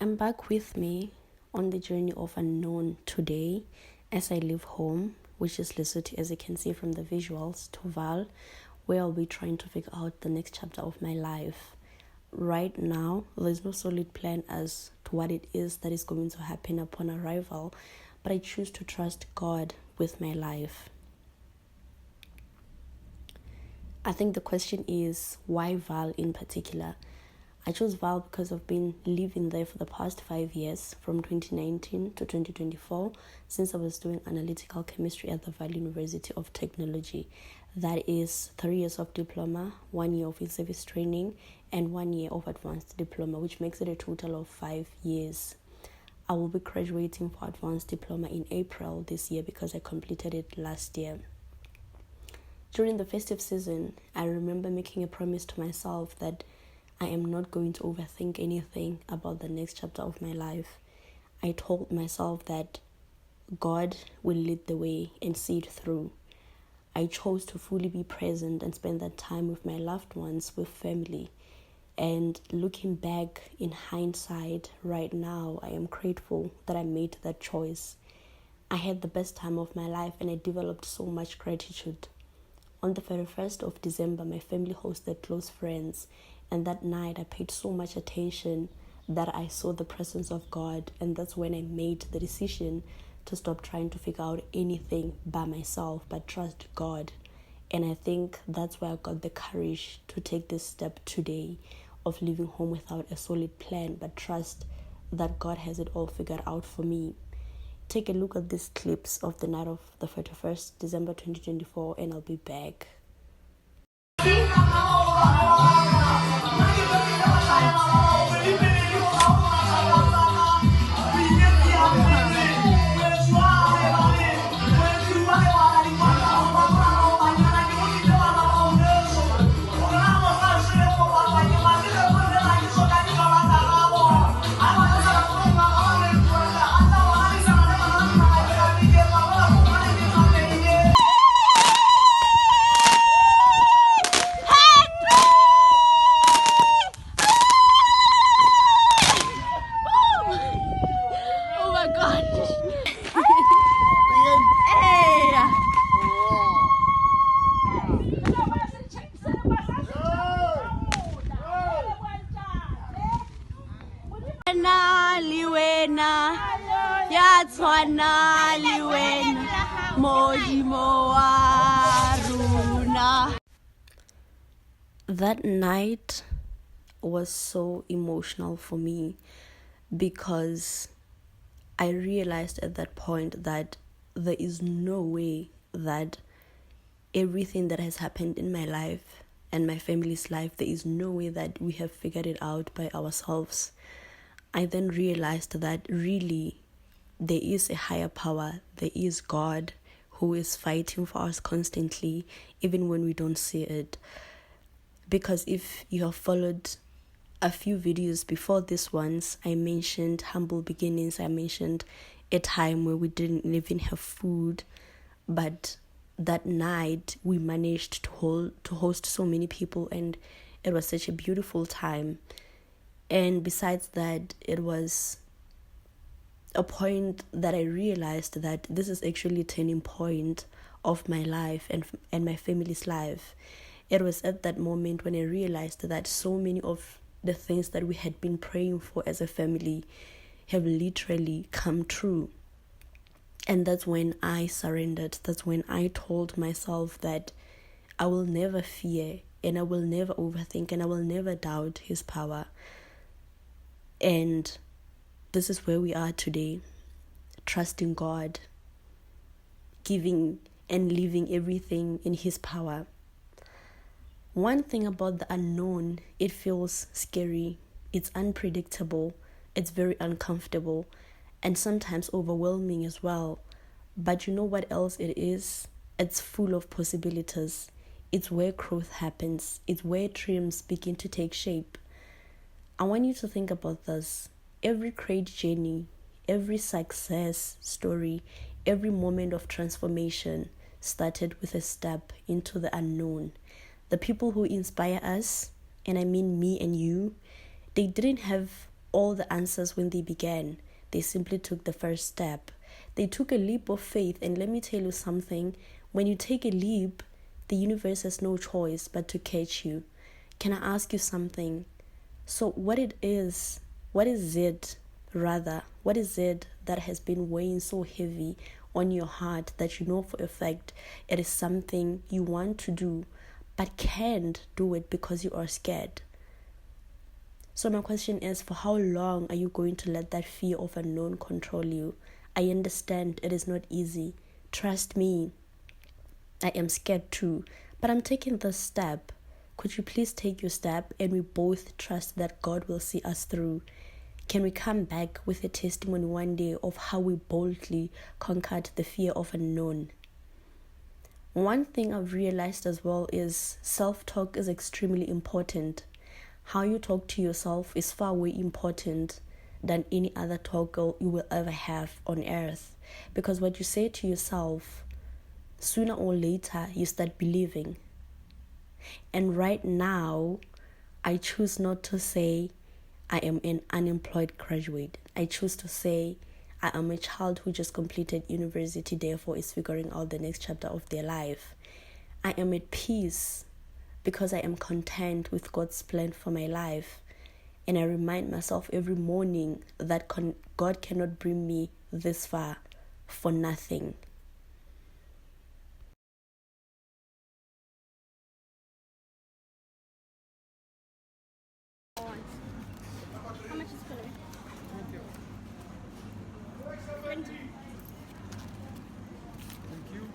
Embark with me on the journey of unknown today as I leave home, which is Lesotho, as you can see from the visuals, to Val, where I'll be trying to figure out the next chapter of my life. Right now, there's no solid plan as to what it is that is going to happen upon arrival, but I choose to trust God with my life. I think the question is, why Val in particular? I chose Val because I've been living there for the past 5 years, from 2019 to 2024, since I was doing analytical chemistry at the Val University of Technology. That is 3 years of diploma, 1 year of in-service training, and 1 year of advanced diploma, which makes it a total of 5 years. I will be graduating for advanced diploma in April this year because I completed it last year. During the festive season, I remember making a promise to myself that I am not going to overthink anything about the next chapter of my life. I told myself that God will lead the way and see it through. I chose to fully be present and spend that time with my loved ones, with family. And looking back in hindsight right now, I am grateful that I made that choice. I had the best time of my life and I developed so much gratitude. On the 31st of December, my family hosted close friends. And that night, I paid so much attention that I saw the presence of God. And that's when I made the decision to stop trying to figure out anything by myself, but trust God. And I think that's why I got the courage to take this step today of leaving home without a solid plan, but trust that God has it all figured out for me. Take a look at these clips of the night of the 31st December 2024, and I'll be back. That night was so emotional for me because I realized at that point that there is no way that everything that has happened in my life and my family's life, there is no way that we have figured it out by ourselves. I then realized that really there is a higher power, there is God who is fighting for us constantly, even when we don't see it. Because if you have followed a few videos before this ones, I mentioned humble beginnings. I mentioned a time where we didn't even have food, but that night we managed to host so many people, and it was such a beautiful time. And besides that, it was a point that I realized that this is actually a turning point of my life and my family's life. It was at that moment when I realized that so many of the things that we had been praying for as a family have literally come true. And that's when I surrendered. That's when I told myself that I will never fear and I will never overthink, and I will never doubt his power. And this is where we are today, trusting God, giving and leaving everything in his power. One thing about the unknown, it feels scary, it's unpredictable, it's very uncomfortable, and sometimes overwhelming as well. But you know what else it is? It's full of possibilities. It's where growth happens. It's where dreams begin to take shape. I want you to think about this. Every great journey, every success story, every moment of transformation started with a step into the unknown. The people who inspire us, and I mean me and you, they didn't have all the answers when they began. They simply took the first step. They took a leap of faith, and let me tell you something. When you take a leap, the universe has no choice but to catch you. Can I ask you something? So what is it that has been weighing so heavy on your heart that you know for a fact it is something you want to do but can't do it because you are scared? So my question is, for how long are you going to let that fear of unknown control you? I understand it is not easy. Trust me, I am scared too, but I'm taking this step. Could you please take your step, and we both trust that God will see us through? Can we come back with a testimony one day of how we boldly conquered the fear of unknown? One thing I've realized as well is self-talk is extremely important. How you talk to yourself is far way important than any other talk you will ever have on earth. Because what you say to yourself, sooner or later you start believing. And right now, I choose not to say I am an unemployed graduate. I choose to say I am a child who just completed university, therefore is figuring out the next chapter of their life. I am at peace because I am content with God's plan for my life. And I remind myself every morning that God cannot bring me this far for nothing. How much is coloring? 20. Thank you.